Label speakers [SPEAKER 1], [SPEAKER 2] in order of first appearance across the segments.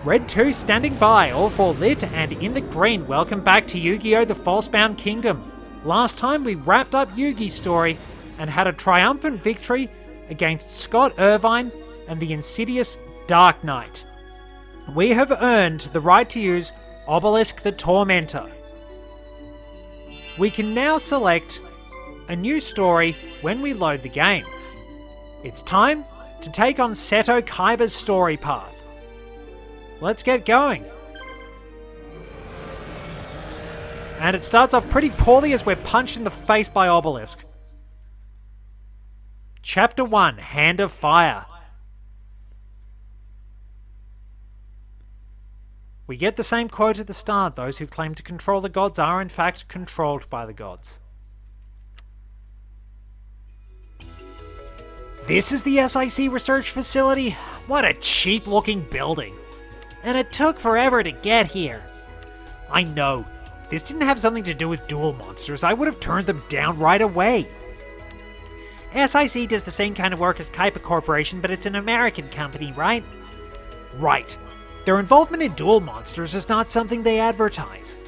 [SPEAKER 1] Red 2 standing by, all 4 lit, and in the green, welcome back to YuGiOh the Falsebound Kingdom. Last time we wrapped up Yugi's story and had a triumphant victory against Scott Irvine and the insidious Dark Knight. We have earned the right to use Obelisk the Tormentor. We can now select a new story when we load the game. It's time to take on Seto Kaiba's story path. Let's get going. And it starts off pretty poorly as we're punched in the face by Obelisk. Chapter 1, Hand of Fire. We get the same quote at the start: those who claim to control the gods are in fact controlled by the gods. This is the SIC research facility? What a cheap looking building. And it took forever to get here. I know, if this didn't have something to do with duel monsters, I would have turned them down right away. SIC does the same kind of work as Kaiba Corporation, but it's an American company, right? Right. Their involvement in duel monsters is not something they advertise.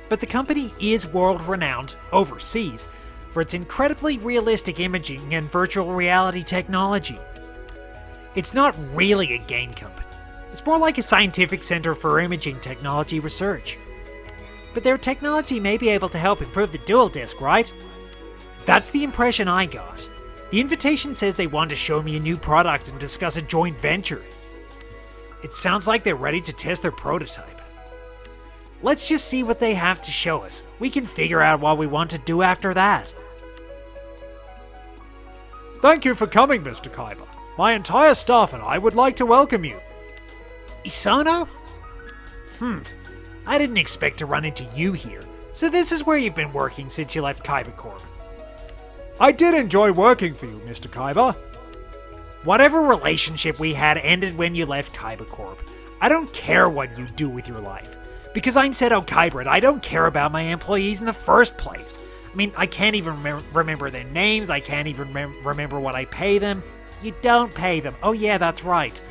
[SPEAKER 1] But the company is world-renowned, overseas, for its incredibly realistic imaging and virtual reality technology. It's not really a game company. It's more like a scientific center for imaging technology research. But their technology may be able to help improve the duel disc, right? That's the impression I got. The invitation says they want to show me a new product and discuss a joint venture. It sounds like they're ready to test their prototype. Let's just see what they have to show us. We can figure out what we want to do after that.
[SPEAKER 2] Thank you for coming, Mr. Kaiba. My entire staff and I would like to welcome you.
[SPEAKER 1] Isono? I didn't expect to run into you here. So this is where you've been working since you left Kaiba Corp.
[SPEAKER 2] I did enjoy working for you, Mr. Kaiba.
[SPEAKER 1] Whatever relationship we had ended when you left Kaiba Corp. I don't care what you do with your life. Because I'm Seto Kaiba and I don't care about my employees in the first place. I mean, I can't even remember their names, I can't even remember what I pay them. You don't pay them. Oh yeah, that's right.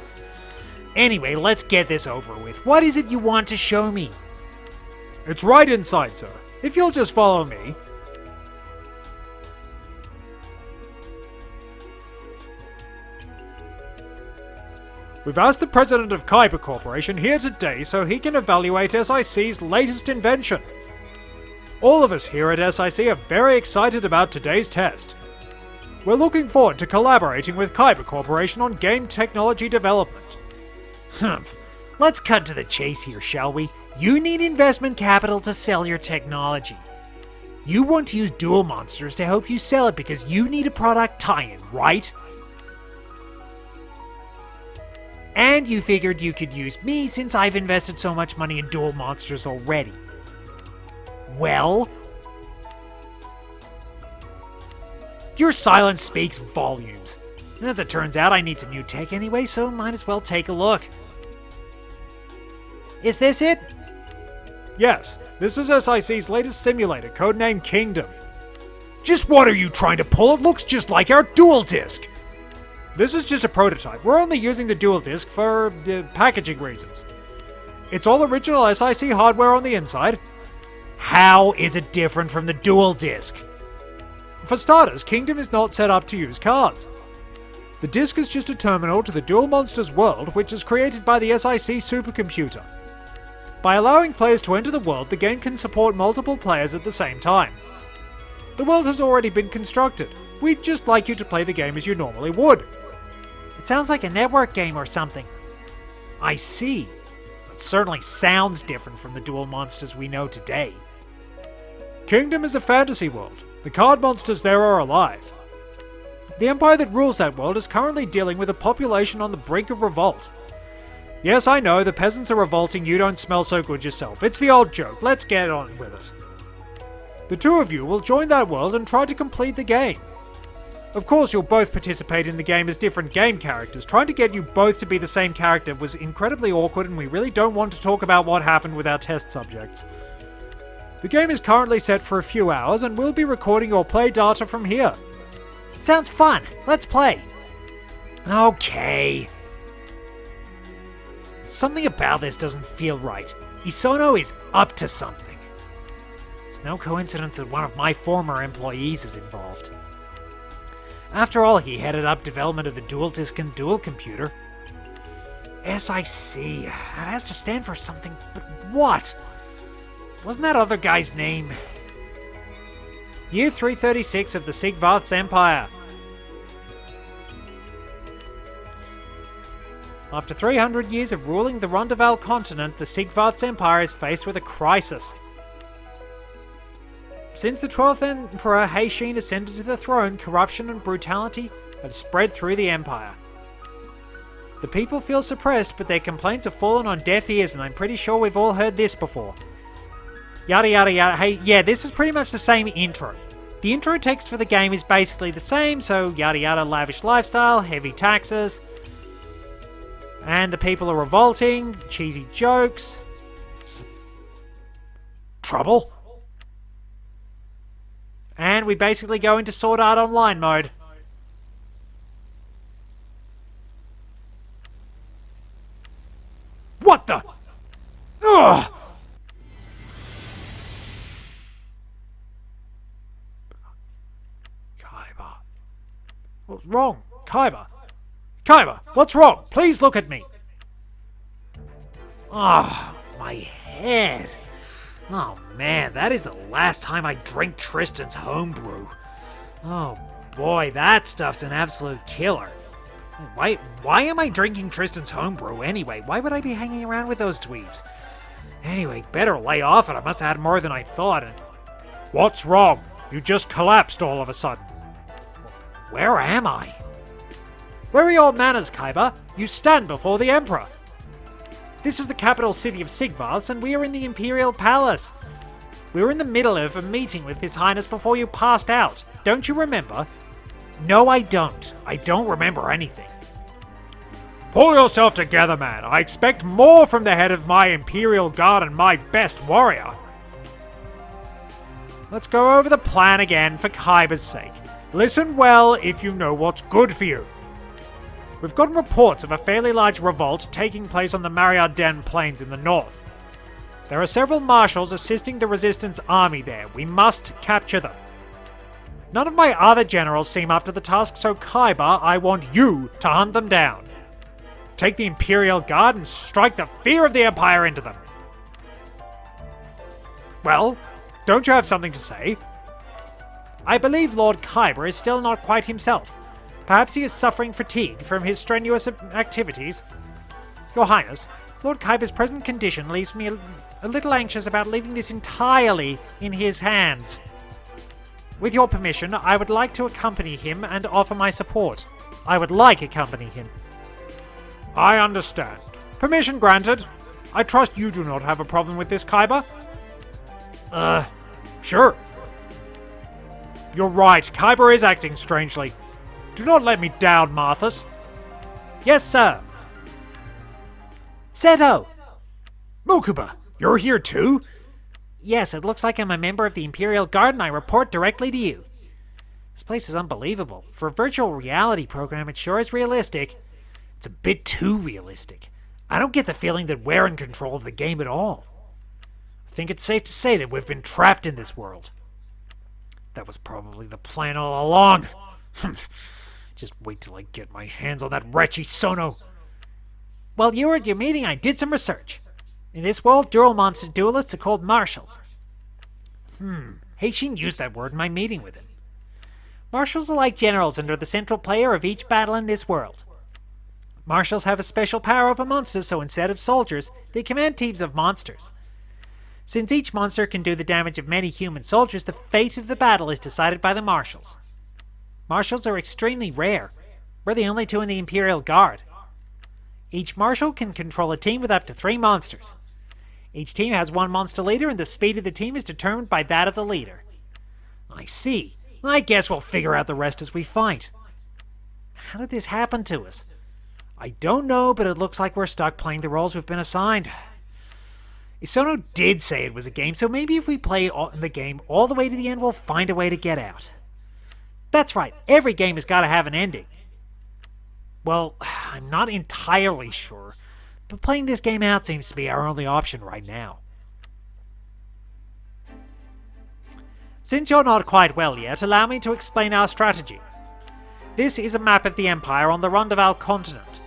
[SPEAKER 1] Anyway, let's get this over with. What is it you want to show me?
[SPEAKER 2] It's right inside, sir. If you'll just follow me. We've asked the president of Kaiba Corporation here today so he can evaluate SIC's latest invention. All of us here at SIC are very excited about today's test. We're looking forward to collaborating with Kaiba Corporation on game technology development.
[SPEAKER 1] Let's cut to the chase here, shall we? You need investment capital to sell your technology. You want to use duel monsters to help you sell it because you need a product tie-in, right? And you figured you could use me since I've invested so much money in duel monsters already. Well? Your silence speaks volumes. As it turns out, I need some new tech anyway, so might as well take a look. Is this it?
[SPEAKER 2] Yes, this is SIC's latest simulator, codenamed Kingdom.
[SPEAKER 1] Just what are you trying to pull? It looks just like our duel disc!
[SPEAKER 2] This is just a prototype. We're only using the dual disc for packaging reasons. It's all original SIC hardware on the inside.
[SPEAKER 1] How is it different from the dual disc?
[SPEAKER 2] For starters, Kingdom is not set up to use cards. The disc is just a terminal to the Duel Monsters world, which is created by the SIC supercomputer. By allowing players to enter the world, the game can support multiple players at the same time. The world has already been constructed. We'd just like you to play the game as you normally would.
[SPEAKER 1] It sounds like a network game or something. I see. It certainly sounds different from the duel monsters we know today.
[SPEAKER 2] Kingdom is a fantasy world. The card monsters there are alive. The empire that rules that world is currently dealing with a population on the brink of revolt. Yes, I know, the peasants are revolting, you don't smell so good yourself. It's the old joke, let's get on with it. The two of you will join that world and try to complete the game. Of course, you'll both participate in the game as different game characters. Trying to get you both to be the same character was incredibly awkward, and we really don't want to talk about what happened with our test subjects. The game is currently set for a few hours, and we'll be recording your play data from here.
[SPEAKER 1] Sounds fun. Let's play. Okay. Something about this doesn't feel right. Isono is up to something. It's no coincidence that one of my former employees is involved. After all, he headed up development of the dual disk and dual computer. SIC. That has to stand for something, but what? Wasn't that other guy's name? Year 336 of the Sigvarth's Empire. After 300 years of ruling the Rondavel continent, the Sigvarth's Empire is faced with a crisis. Since the 12th Emperor Heishin ascended to the throne, corruption and brutality have spread through the Empire. The people feel suppressed, but their complaints have fallen on deaf ears, and I'm pretty sure we've all heard this before. Yada yada yada. Hey, yeah, this is pretty much the same intro. The intro text for the game is basically the same, so yada yada, lavish lifestyle, heavy taxes, and the people are revolting, cheesy jokes. Trouble? And we basically go into Sword Art Online mode. What the? Ugh! Kaiba. What's wrong? Kaiba? Kaiba, what's wrong? Please look at me. Oh, my head. Oh man, that is the last time I drink Tristan's homebrew. Oh boy, that stuff's an absolute killer. Why am I drinking Tristan's homebrew anyway? Why would I be hanging around with those dweebs? Anyway, better lay off it. I must have had more than I thought. And what's wrong? You just collapsed all of a sudden. Where am I? Where are your manners, Kaiba? You stand before the Emperor. This is the capital city of Sigvarths, and we are in the Imperial Palace. We were in the middle of a meeting with His Highness before you passed out. Don't you remember? No, I don't. I don't remember anything. Pull yourself together, man. I expect more from the head of my Imperial Guard and my best warrior. Let's go over the plan again for Kaiba's sake. Listen well if you know what's good for you. We've gotten reports of a fairly large revolt taking place on the Mariaden Plains in the north. There are several marshals assisting the resistance army there. We must capture them. None of my other generals seem up to the task, so Kaiba, I want you to hunt them down. Take the Imperial Guard and strike the fear of the Empire into them. Well, don't you have something to say? I believe Lord Kaiba is still not quite himself. Perhaps he is suffering fatigue from his strenuous activities. Your Highness, Lord Kaiba's present condition leaves me a little anxious about leaving this entirely in his hands. With your permission, I would like to accompany him and offer my support. I understand. Permission granted. I trust you do not have a problem with this, Kaiba? Sure. You're right, Kaiba is acting strangely. Do not let me down, Marthas. Yes, sir. Seto! Mokuba, you're here too? Yes, it looks like I'm a member of the Imperial Guard and I report directly to you. This place is unbelievable. For a virtual reality program, it sure is realistic. It's a bit too realistic. I don't get the feeling that we're in control of the game at all. I think it's safe to say that we've been trapped in this world. That was probably the plan all along. Just wait till I get my hands on that wretchy Sono. While you were at your meeting, I did some research. In this world, dual monster duelists are called marshals. Heishin used that word in my meeting with him. Marshals are like generals and are the central player of each battle in this world. Marshals have a special power over monsters, so instead of soldiers, they command teams of monsters. Since each monster can do the damage of many human soldiers, the fate of the battle is decided by the marshals. Marshals are extremely rare. We're the only two in the Imperial Guard. Each marshal can control a team with up to 3 monsters. Each team has 1 monster leader, and the speed of the team is determined by that of the leader. I see. I guess we'll figure out the rest as we fight. How did this happen to us? I don't know, but it looks like we're stuck playing the roles we've been assigned. Isono did say it was a game, so maybe if we play the game all the way to the end, we'll find a way to get out. That's right, every game has got to have an ending. Well, I'm not entirely sure, but playing this game out seems to be our only option right now. Since you're not quite well yet, allow me to explain our strategy. This is a map of the Empire on the Rondavel continent.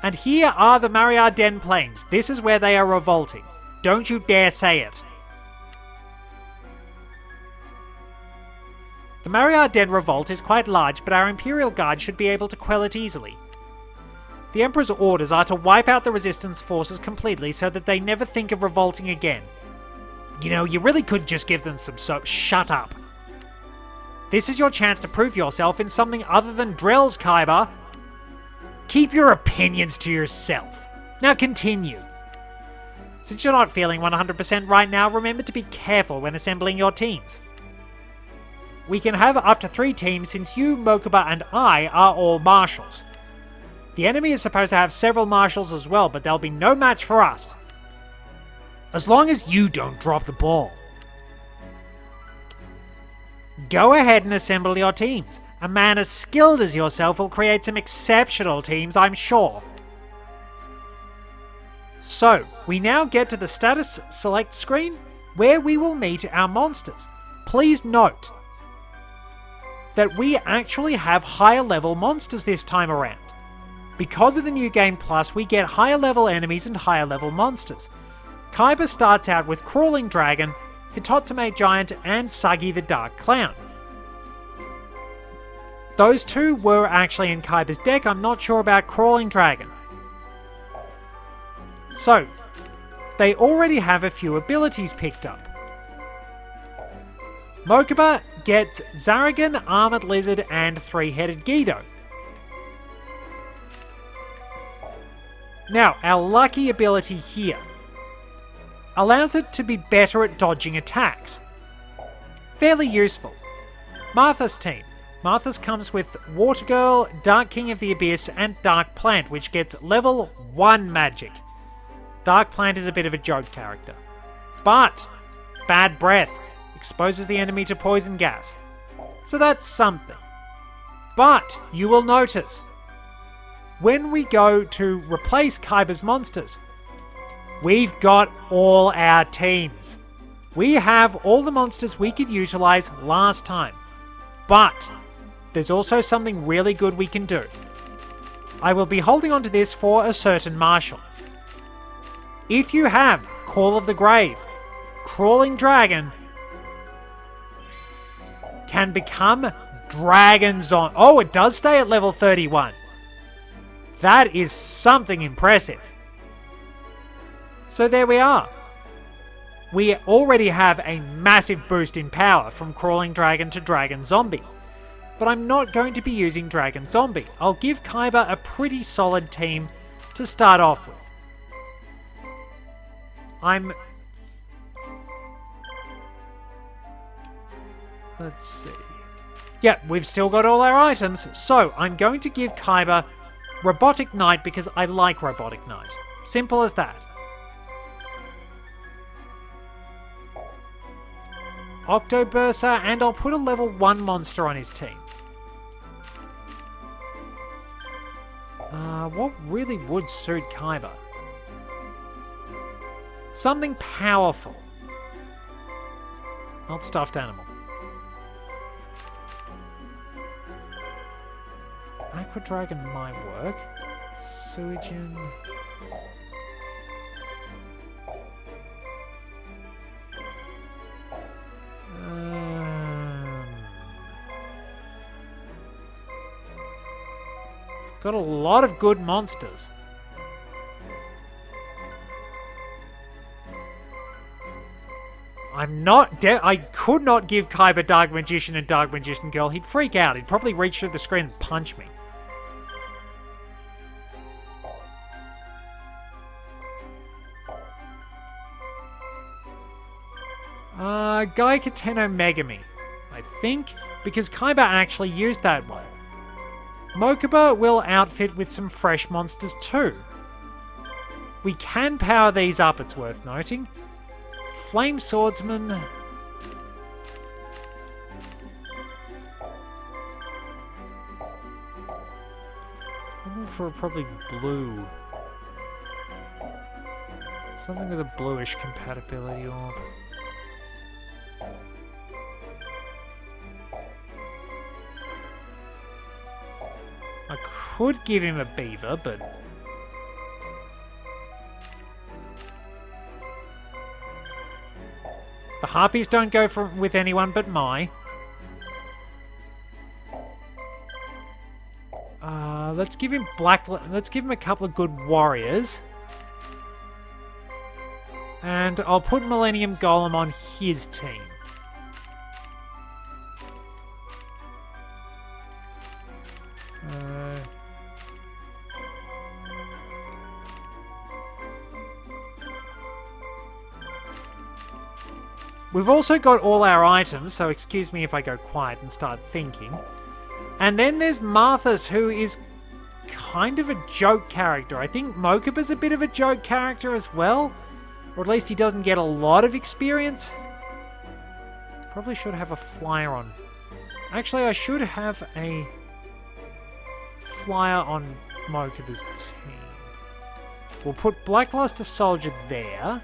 [SPEAKER 1] And here are the Mariarden Plains. This is where they are revolting. Don't you dare say it. The Mariarden revolt is quite large, but our Imperial Guard should be able to quell it easily. The Emperor's orders are to wipe out the resistance forces completely so that they never think of revolting again. You know, you really could just give them some soap. Shut up. This is your chance to prove yourself in something other than drills, Kaiba. Keep your opinions to yourself. Now continue. Since you're not feeling 100% right now, remember to be careful when assembling your teams. We can have up to 3 teams since you, Mokuba, and I are all marshals. The enemy is supposed to have several marshals as well, but they'll be no match for us. As long as you don't drop the ball. Go ahead and assemble your teams. A man as skilled as yourself will create some exceptional teams, I'm sure. So, we now get to the status select screen, where we will meet our monsters. Please note that we actually have higher level monsters this time around. Because of the new Game Plus, we get higher level enemies and higher level monsters. Kaiba starts out with Crawling Dragon, Hitotsume Giant, and Sagi the Dark Clown. Those two were actually in Kaiba's deck. I'm not sure about Crawling Dragon. So, they already have a few abilities picked up. Mokuba gets Zaragan, Armoured Lizard, and Three-Headed Guido. Now, our lucky ability here allows it to be better at dodging attacks. Fairly useful. Martha's team. Martha's comes with Water Girl, Dark King of the Abyss, and Dark Plant, which gets level 1 magic. Dark Plant is a bit of a joke character. But, Bad Breath exposes the enemy to poison gas. So that's something. But, you will notice, when we go to replace Kaiba's monsters, we've got all our teams. We have all the monsters we could utilize last time. But there's also something really good we can do. I will be holding on to this for a certain marshal. If you have Call of the Grave, Crawling Dragon can become Dragon Zombie. Oh, it does stay at level 31. That is something impressive. So there we are. We already have a massive boost in power from Crawling Dragon to Dragon Zombie. But I'm not going to be using Dragon Zombie. I'll give Kaiba a pretty solid team to start off with. Let's see. Yeah, we've still got all our items, so I'm going to give Kaiba Robotic Knight because I like Robotic Knight. Simple as that. Octobursa, and I'll put a level 1 monster on his team. What really would suit Kaiba? Something powerful. Not stuffed animal. Aqua Dragon might work. Suijin. Got a lot of good monsters. I could not give Kaiba Dark Magician and Dark Magician Girl. He'd freak out. He'd probably reach through the screen and punch me. Gaikateno Megami, I think, because Kaiba actually used that one. Mokuba will outfit with some fresh monsters too. We can power these up, it's worth noting. Flame Swordsman. Looking for probably blue.
[SPEAKER 2] Something with a bluish compatibility orb. I could give him a beaver, but... the harpies don't go with anyone but Mai. Let's give him let's give him a couple of good warriors. And I'll put Millennium Golem on his team. We've also got all our items, so excuse me if I go quiet and start thinking. And then there's Marthas, who is kind of a joke character. I think Mokuba's a bit of a joke character as well. Or at least he doesn't get a lot of experience. Probably should have a flyer on. Actually, I should have a flyer on Mokuba's team. We'll put Blackluster Soldier there.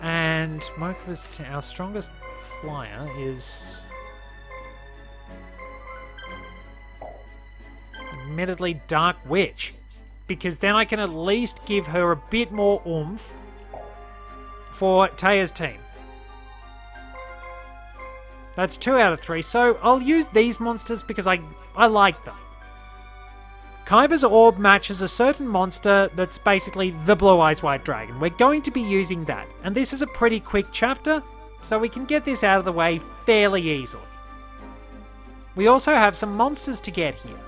[SPEAKER 2] And Mokuba's team, our strongest flyer is... admittedly Dark Witch. Because then I can at least give her a bit more oomph for Taya's team. That's 2 out of 3, so I'll use these monsters because I like them. Kaiba's orb matches a certain monster that's basically the Blue Eyes White Dragon. We're going to be using that, and this is a pretty quick chapter, so we can get this out of the way fairly easily. We also have some monsters to get here.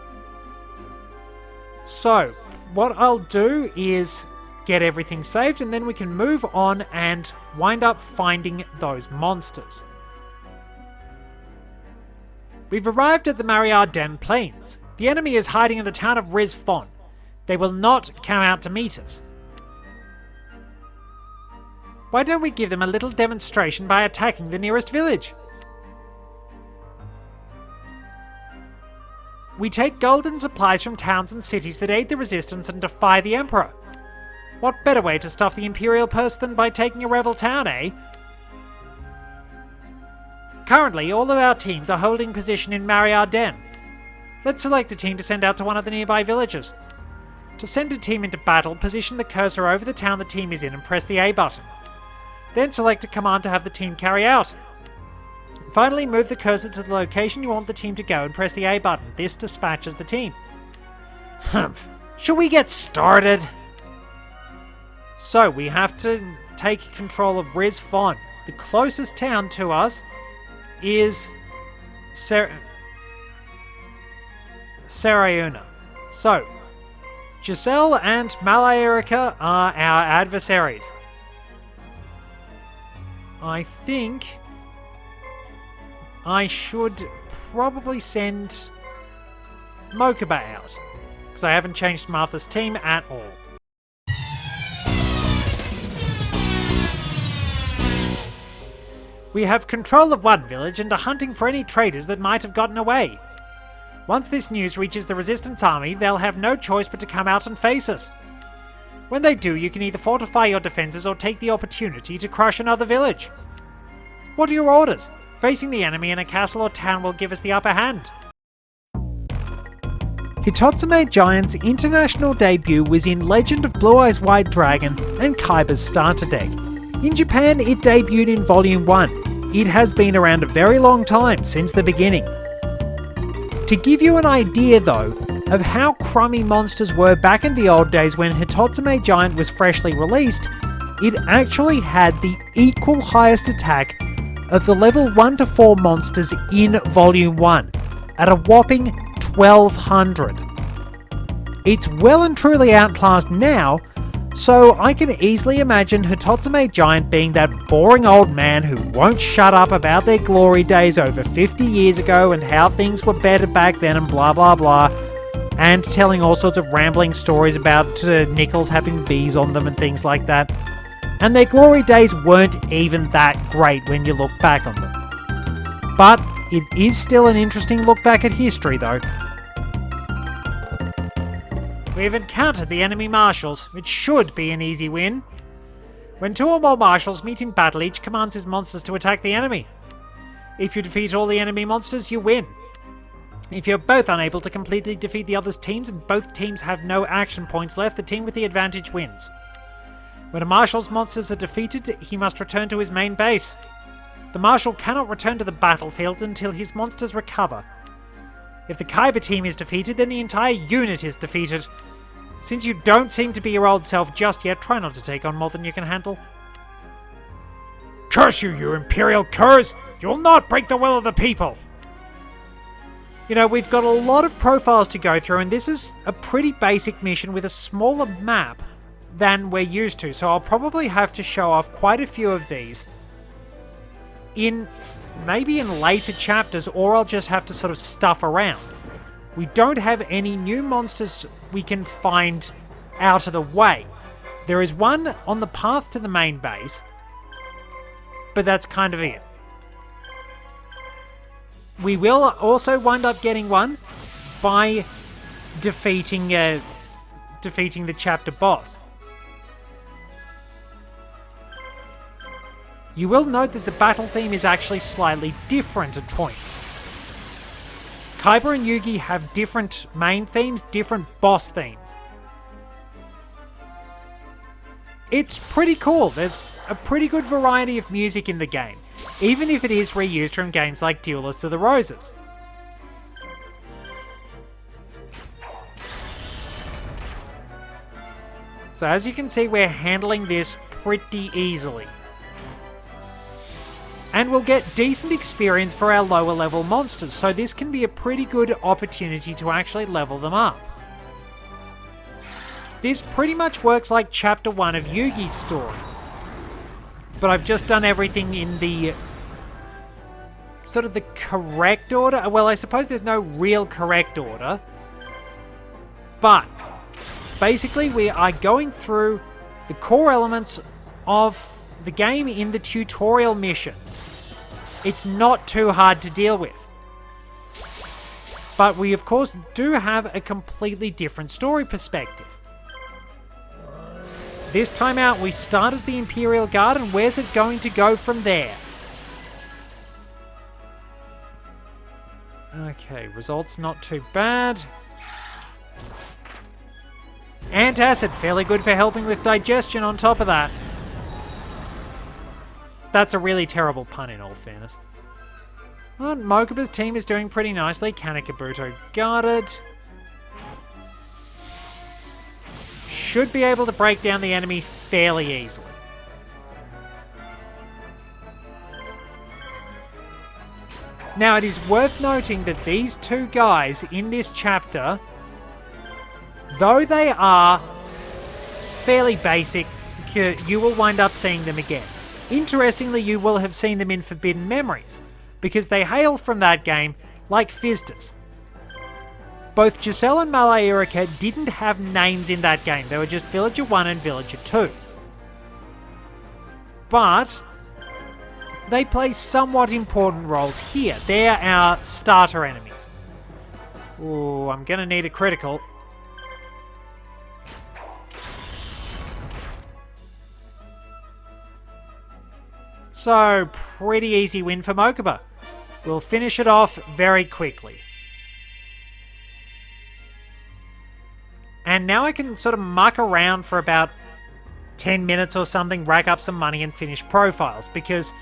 [SPEAKER 2] So, what I'll do is get everything saved, and then we can move on and wind up finding those monsters. We've arrived at the Mariarden Plains. The enemy is hiding in the town of Rizfon. They will not come out to meet us. Why don't we give them a little demonstration by attacking the nearest village? We take gold and supplies from towns and cities that aid the resistance and defy the Emperor. What better way to stuff the Imperial purse than by taking a rebel town, eh? Currently, all of our teams are holding position in Mariarden. Let's select a team to send out to one of the nearby villages. To send a team into battle, position the cursor over the town the team is in and press the A button. Then select a command to have the team carry out. Finally, move the cursor to the location you want the team to go and press the A button. This dispatches the team. Humph. Shall we get started? So, we have to take control of Rizfon. The closest town to us is Sarayuna. So, Giselle and Malaerica are our adversaries. I think I should probably send Mokuba out, because I haven't changed Martha's team at all. We have control of one village and are hunting for any traitors that might have gotten away. Once this news reaches the Resistance Army, they'll have no choice but to come out and face us. When they do, you can either fortify your defences or take the opportunity to crush another village. What are your orders? Facing the enemy in a castle or town will give us the upper hand. Hitotsume Giant's international debut was in Legend of Blue Eyes White Dragon and Kaiba's starter deck. In Japan, it debuted in Volume 1. It has been around a very long time, since the beginning. To give you an idea, though, of how crummy monsters were back in the old days when Hitotsume Giant was freshly released, it actually had the equal highest attack of the level 1 to 4 monsters in Volume 1, at a whopping 1200. It's well and truly outclassed now, so I can easily imagine Hitotsume Giant being that boring old man who won't shut up about their glory days over 50 years ago and how things were better back then and blah blah blah, and telling all sorts of rambling stories about nickels having bees on them and things like that. And their glory days weren't even that great when you look back on them. But it is still an interesting look back at history though.
[SPEAKER 1] We've encountered the enemy marshals. It should be an easy win. When 2 or more marshals meet in battle, each commands his monsters to attack the enemy. If you defeat all the enemy monsters, you win. If you're both unable to completely defeat the other's teams and both teams have no action points left, the team with the advantage wins. When a marshal's monsters are defeated, he must return to his main base. The marshal cannot return to the battlefield until his monsters recover. If the Kaiba team is defeated, then the entire unit is defeated. Since you don't seem to be your old self just yet, try not to take on more than you can handle.
[SPEAKER 2] Curse you, you Imperial curs! You'll not break the will of the people!
[SPEAKER 1] You know, we've got a lot of profiles to go through, and this is a pretty basic mission with a smaller map than we're used to, so I'll probably have to show off quite a few of these maybe in later chapters, or I'll just have to sort of stuff around. We don't have any new monsters we can find out of the way. There is one on the path to the main base, but that's kind of it. We will also wind up getting one by defeating the chapter boss. You will note that the battle theme is actually slightly different at points. Kaiba and Yugi have different main themes, different boss themes. It's pretty cool. There's a pretty good variety of music in the game, even if it is reused from games like Duelist of the Roses. So as you can see, we're handling this pretty easily. And we'll get decent experience for our lower level monsters, so this can be a pretty good opportunity to actually level them up. This pretty much works like Chapter 1 of Yugi's story. But I've just done everything in the sort of the correct order. Well, I suppose there's no real correct order. But basically we are going through the core elements of the game in the tutorial mission. It's not too hard to deal with. But we of course do have a completely different story perspective. This time out we start as the Imperial Guard, and where's it going to go from there? Okay, results not too bad. Antacid, fairly good for helping with digestion on top of that. That's a really terrible pun in all fairness. Well, Mokuba's team is doing pretty nicely. Kanekabuto guarded. Should be able to break down the enemy fairly easily. Now, it is worth noting that these two guys in this chapter, though they are fairly basic, you will wind up seeing them again. Interestingly, you will have seen them in Forbidden Memories, because they hail from that game like Fizdus. Both Giselle and Malairica didn't have names in that game, they were just Villager 1 and Villager 2. But they play somewhat important roles here. They're our starter enemies. Ooh, I'm gonna need a critical. So, pretty easy win for Mokuba. We'll finish it off very quickly. And now I can sort of muck around for about 10 minutes or something, rack up some money and finish profiles, because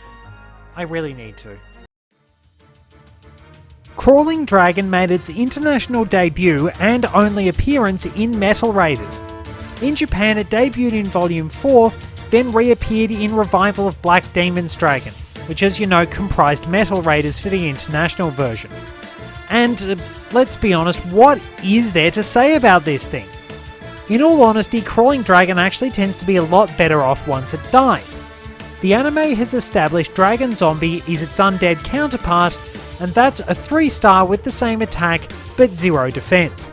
[SPEAKER 1] I really need to. Crawling Dragon made its international debut and only appearance in Metal Raiders. In Japan it debuted in Volume 4, then reappeared in Revival of Black Demon's Dragon, which as you know comprised Metal Raiders for the international version. And let's be honest, what is there to say about this thing? In all honesty, Crawling Dragon actually tends to be a lot better off once it dies. The anime has established Dragon Zombie is its undead counterpart, and that's a 3-star with the same attack but 0 defense.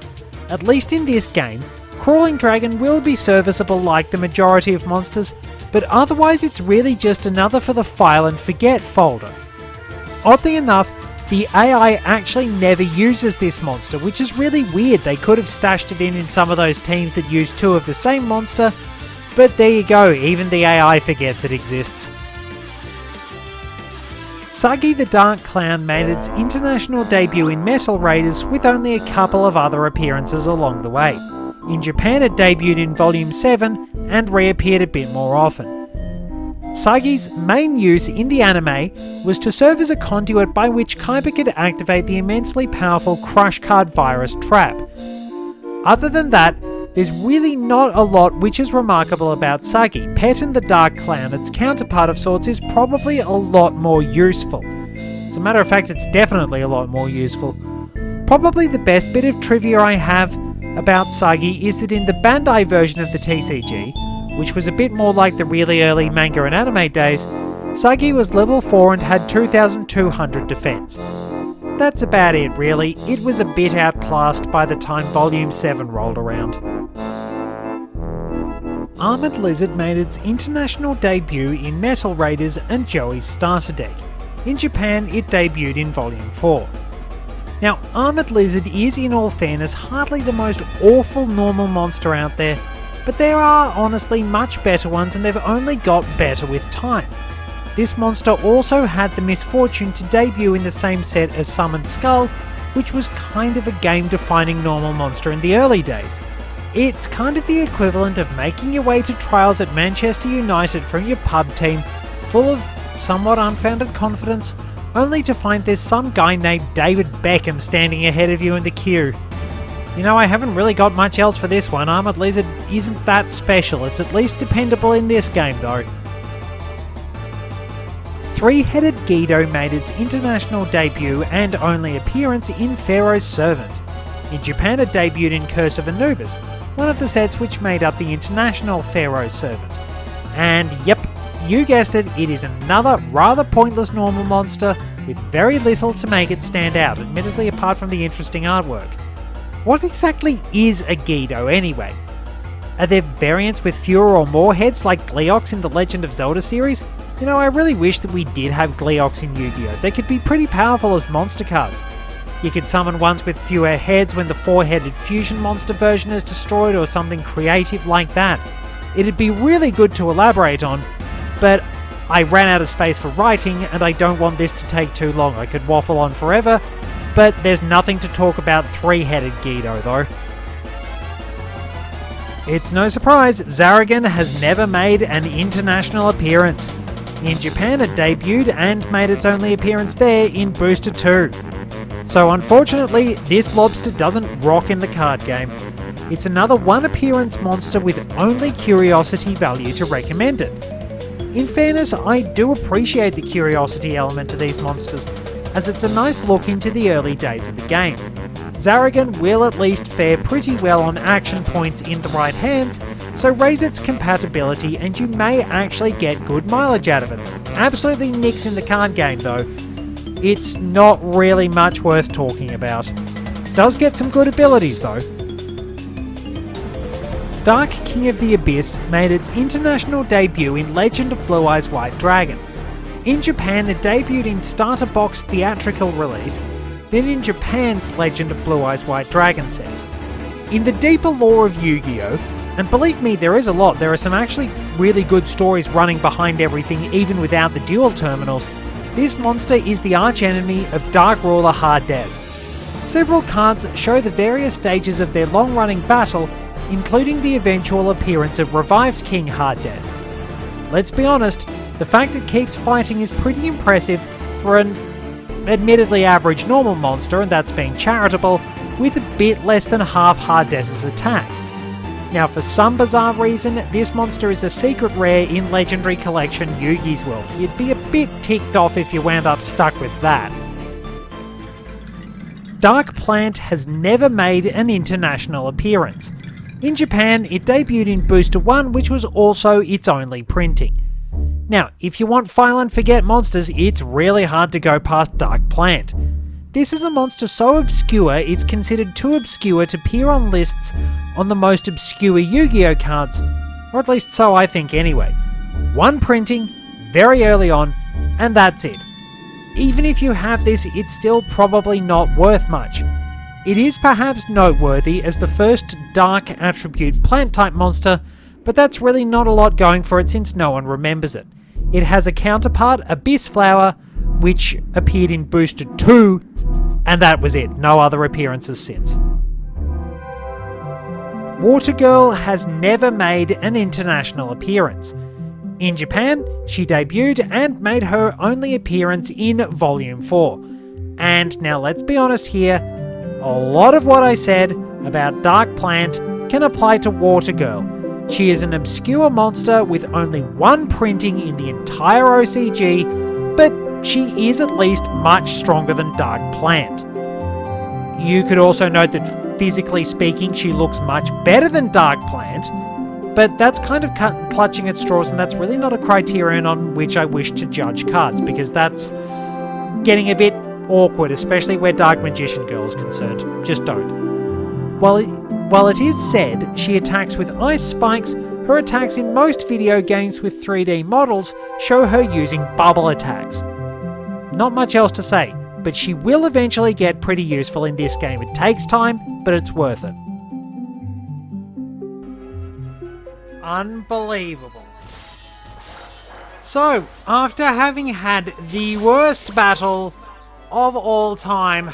[SPEAKER 1] At least in this game, Crawling Dragon will be serviceable like the majority of monsters, but otherwise it's really just another for the file and forget folder. Oddly enough,
[SPEAKER 2] The AI actually never uses this monster, which is really weird. They could have stashed it in some of those teams that use two of the same monster, but there you go, even the AI forgets it exists. Sagi the Dark Clown made its international debut in Metal Raiders with only a couple of other appearances along the way. In Japan it debuted in Volume 7 and reappeared a bit more often. Sagi's main use in the anime was to serve as a conduit by which Kaiba could activate the immensely powerful Crush Card virus trap. Other than that, there's really not a lot which is remarkable about Sagi. Pet and the Dark Clown, its counterpart of sorts, is probably a lot more useful. As a matter of fact, it's definitely a lot more useful. Probably the best bit of trivia I have about Sagi is that in the Bandai version of the TCG, which was a bit more like the really early manga and anime days, Sagi was level 4 and had 2200 defense. That's about it really. It was a bit outclassed by the time Volume 7 rolled around. Armoured Lizard made its international debut in Metal Raiders and Joey's starter deck. In Japan it debuted in Volume 4. Now, Armoured Lizard is, in all fairness, hardly the most awful normal monster out there, but there are honestly much better ones and they've only got better with time. This monster also had the misfortune to debut in the same set as Summoned Skull, which was kind of a game-defining normal monster in the early days. It's kind of the equivalent of making your way to trials at Manchester United from your pub team, full of somewhat unfounded confidence, only to find there's some guy named David Beckham standing ahead of you in the queue. You know, I haven't really got much else for this one. Armoured Lizard isn't that special. It's at least dependable in this game though. Three-headed YuGiOh made its international debut and only appearance in Pharaoh's Servant. In Japan it debuted in Curse of Anubis, one of the sets which made up the international Pharaoh's Servant. And yep, you guessed it, it is another rather pointless normal monster with very little to make it stand out, admittedly apart from the interesting artwork. What exactly is a YuGiOh anyway? Are there variants with fewer or more heads like Gleeox in the Legend of Zelda series? You know, I really wish that we did have Gleeox in YuGiOh. They could be pretty powerful as monster cards. You could summon ones with fewer heads when the four-headed fusion monster version is destroyed or something creative like that. It'd be really good to elaborate on, but I ran out of space for writing and I don't want this to take too long. I could waffle on forever, but there's nothing to talk about three-headed YuGiOh though. It's no surprise, Zaragan has never made an international appearance. In Japan it debuted and made its only appearance there in Booster 2. So unfortunately, this lobster doesn't rock in the card game. It's another one-appearance monster with only curiosity value to recommend it. In fairness, I do appreciate the curiosity element to these monsters, as it's a nice look into the early days of the game. Zaragan will at least fare pretty well on action points in the right hands, so raise its compatibility and you may actually get good mileage out of it. Absolutely nix in the card game though. It's not really much worth talking about. Does get some good abilities though. Dark King of the Abyss made its international debut in Legend of Blue Eyes White Dragon. In Japan it debuted in Starter Box theatrical release, then in Japan's Legend of Blue Eyes White Dragon set. In the deeper lore of Yu-Gi-Oh, and believe me there is a lot, there are some actually really good stories running behind everything even without the duel terminals, this monster is the archenemy of Dark Ruler Hades. Several cards show the various stages of their long-running battle, including the eventual appearance of revived King Hades. Let's be honest, the fact it keeps fighting is pretty impressive for an admittedly average normal monster, and that's being charitable, with a bit less than half Hades' attack. Now for some bizarre reason, this monster is a secret rare in Legendary Collection Yugi's World. You'd be a bit ticked off if you wound up stuck with that. Dark Plant has never made an international appearance. In Japan, it debuted in Booster 1, which was also its only printing. Now, if you want file and forget monsters, it's really hard to go past Dark Plant. This is a monster so obscure it's considered too obscure to appear on lists on the most obscure Yu-Gi-Oh cards, or at least so I think anyway. One printing, very early on, and that's it. even if you have this, it's still probably not worth much. It is perhaps noteworthy as the first dark attribute plant-type monster, but that's really not a lot going for it since no one remembers it. It has a counterpart, Abyss Flower, which appeared in Booster 2, and that was it. No other appearances since. Water Girl has never made an international appearance. In Japan, she debuted and made her only appearance in Volume 4. And now let's be honest here, a lot of what I said about Dark Plant can apply to Water Girl. She is an obscure monster with only one printing in the entire OCG, but she is at least much stronger than Dark Plant. You could also note that physically speaking, she looks much better than Dark Plant, but that's kind of clutching at straws, and that's really not a criterion on which I wish to judge cards, because that's getting a bit awkward, especially where Dark Magician Girl is concerned. Just don't. While it is said she attacks with ice spikes, her attacks in most video games with 3D models show her using bubble attacks. Not much else to say, but she will eventually get pretty useful in this game. It takes time, but it's worth it. Unbelievable. So, after having had the worst battle of all time,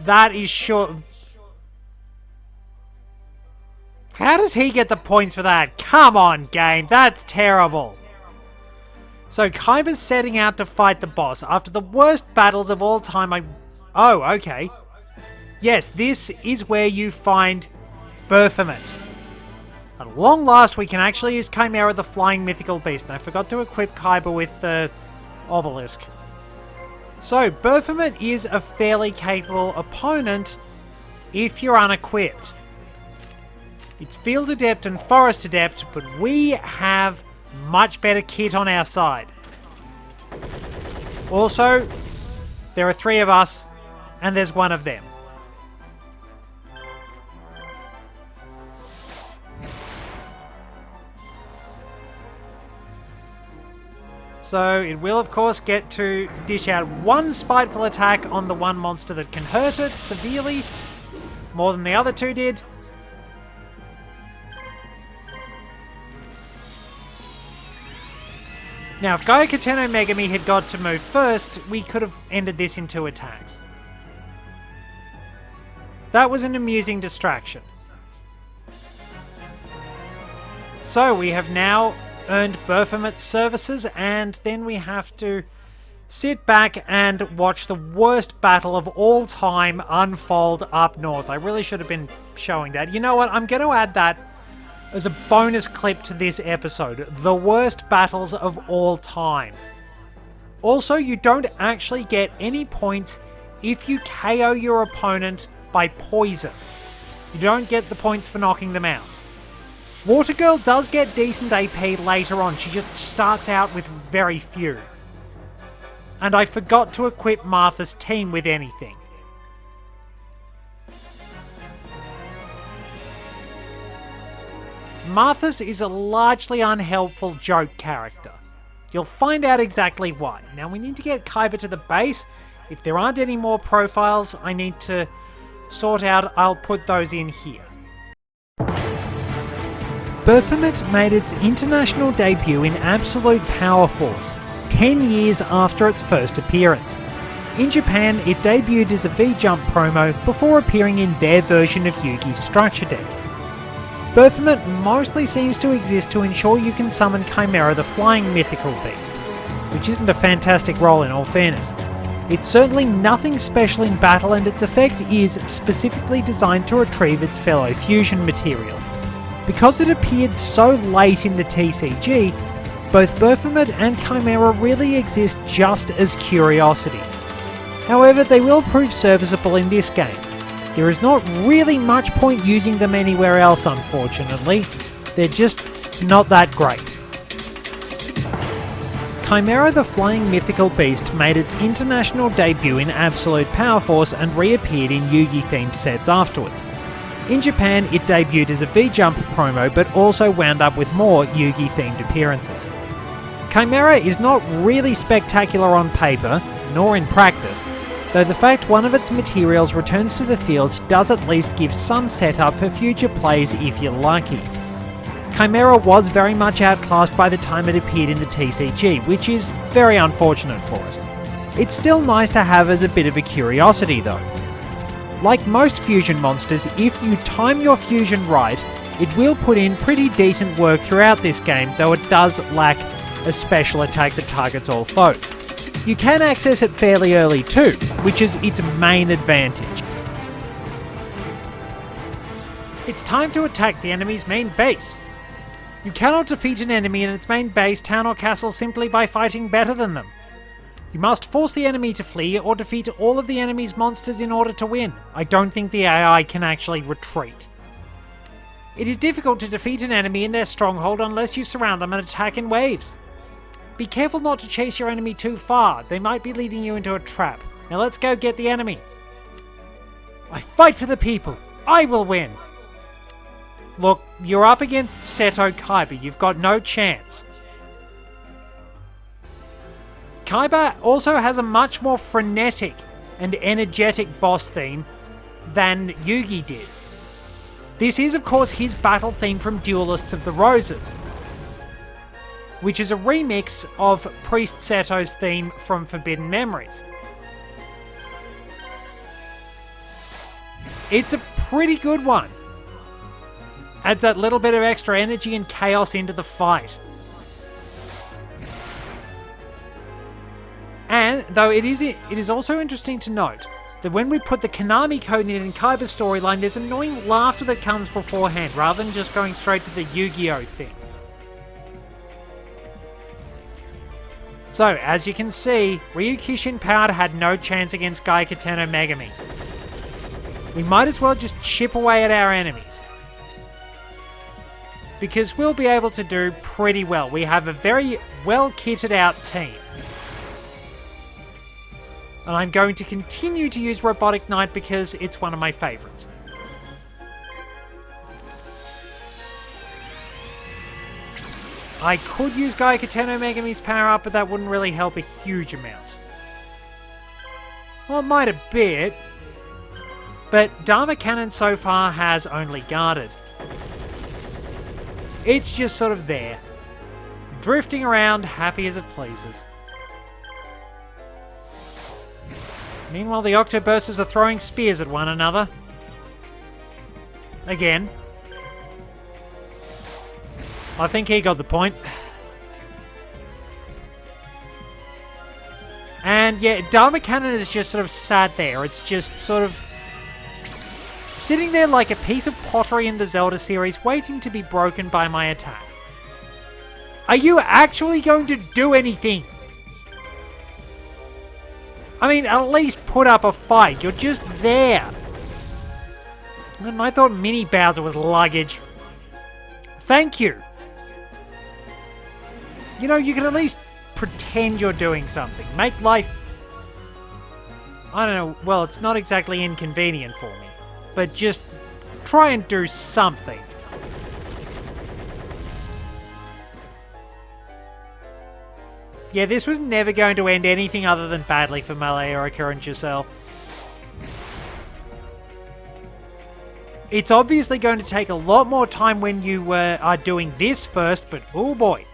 [SPEAKER 2] that is sure. How does he get the points for that? Come on, game. That's terrible. So Kaiba's setting out to fight the boss. After the worst battles of all time, Oh, okay. Yes, this is where you find Baphomet. At long last, we can actually use Chimera, the flying mythical beast. And I forgot to equip Kaiba with the obelisk. So, Baphomet is a fairly capable opponent if you're unequipped. It's Field Adept and Forest Adept, but we have much better kit on our side. Also, there are 3 of us, and there's 1 of them. So it will of course get to dish out 1 spiteful attack on the 1 monster that can hurt it severely, more than the other 2 did. Now if Gyokateno Megami had got to move first, we could have ended this in 2 attacks. That was an amusing distraction. So we have now earned Baphomet's services, and then we have to sit back and watch the worst battle of all time unfold up north. I really should have been showing that. You know what? I'm going to add that as a bonus clip to this episode. The worst battles of all time. Also, you don't actually get any points if you KO your opponent by poison. You don't get the points for knocking them out. Water Girl does get decent AP later on, she just starts out with very few. And I forgot to equip Martha's team with anything. Martha's is a largely unhelpful joke character. You'll find out exactly why. Now we need to get Kaiba to the base. If there aren't any more profiles I need to sort out, I'll put those in here. Baphomet made its international debut in Absolute Power Force, 10 years after its first appearance. In Japan, it debuted as a V-Jump promo before appearing in their version of Yugi's structure deck. Baphomet mostly seems to exist to ensure you can summon Chimera, the flying mythical beast, which isn't a fantastic role in all fairness. It's certainly nothing special in battle, and its effect is specifically designed to retrieve its fellow fusion material. Because it appeared so late in the TCG, both Baphomet and Chimera really exist just as curiosities. However, they will prove serviceable in this game. There is not really much point using them anywhere else, unfortunately. They're just not that great. Chimera, the flying mythical beast, made its international debut in Absolute Power Force and reappeared in Yugi-themed sets afterwards. In Japan, it debuted as a V-Jump promo, but also wound up with more Yugi-themed appearances. Chimera is not really spectacular on paper, nor in practice, though the fact one of its materials returns to the field does at least give some setup for future plays if you're lucky. Chimera was very much outclassed by the time it appeared in the TCG, which is very unfortunate for it. It's still nice to have as a bit of a curiosity though. Like most fusion monsters, if you time your fusion right, it will put in pretty decent work throughout this game, though it does lack a special attack that targets all foes. You can access it fairly early too, which is its main advantage. It's time to attack the enemy's main base. You cannot defeat an enemy in its main base, town or castle simply by fighting better than them. You must force the enemy to flee or defeat all of the enemy's monsters in order to win. I don't think the AI can actually retreat. It is difficult to defeat an enemy in their stronghold unless you surround them and attack in waves. Be careful not to chase your enemy too far, they might be leading you into a trap. Now let's go get the enemy. I fight for the people, I will win. Look, you're up against Seto Kaiba, you've got no chance. Kaiba also has a much more frenetic and energetic boss theme than Yugi did. This is of course his battle theme from Duelists of the Roses, which is a remix of Priest Seto's theme from Forbidden Memories. It's a pretty good one. Adds that little bit of extra energy and chaos into the fight. And, though it is also interesting to note that when we put the Konami code in Kaiba's storyline, there's annoying laughter that comes beforehand, rather than just going straight to the YuGiOh thing. So, as you can see, Ryukishin Powered had no chance against Gaiketen no Megami. We might as well just chip away at our enemies, because we'll be able to do pretty well. We have a very well kitted out team. And I'm going to continue to use Robotic Knight because it's one of my favourites. I could use Gaiketen no Megami's power up, but that wouldn't really help a huge amount. Well, it might a bit, but Dharma Cannon so far has only guarded. It's just sort of there, drifting around, happy as it pleases. Meanwhile, the Octobursters are throwing spears at one another. Again. I think he got the point. And yeah, Dharma Cannon is just sort of sat there. It's just sort of sitting there like a piece of pottery in the Zelda series, waiting to be broken by my attack. Are you actually going to do anything? I mean, at least put up a fight. You're just there. And I thought Mini Bowser was luggage. Thank you. You know, you can at least pretend you're doing something. Make life... I don't know, well, it's not exactly inconvenient for me. But just try and do something. Yeah, this was never going to end anything other than badly for Malaerica and Giselle. It's obviously going to take a lot more time when you are doing this first, but oh boy.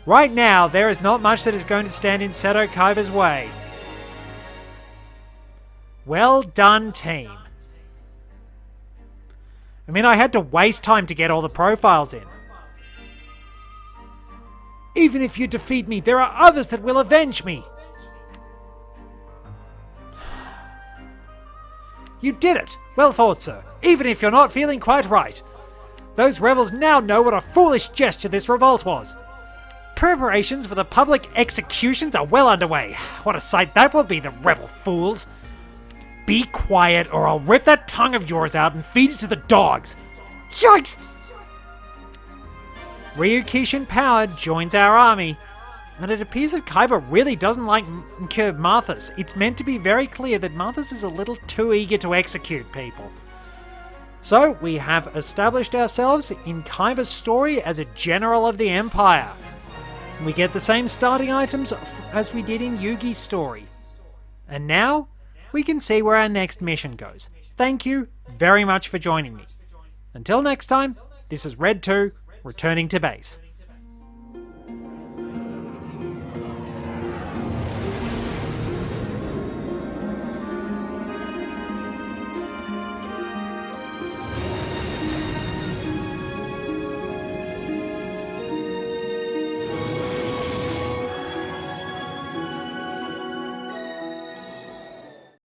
[SPEAKER 2] Right now, there is not much that is going to stand in Seto Kaiba's way. Well done, team. I mean, I had to waste time to get all the profiles in. Even if you defeat me, there are others that will avenge me. You did it! Well thought, sir. Even if you're not feeling quite right. Those rebels now know what a foolish gesture this revolt was. Preparations for the public executions are well underway. What a sight that will be, the rebel fools. Be quiet or I'll rip that tongue of yours out and feed it to the dogs. Yikes! Ryukishin Powered joins our army, and it appears that Kaiba really doesn't like Marthas. It's meant to be very clear that Marthas is a little too eager to execute people. So, we have established ourselves in Kaiba's story as a general of the Empire. We get the same starting items as we did in Yugi's story. And now, we can see where our next mission goes. Thank you very much for joining me. Until next time, this is Red 2, returning to base.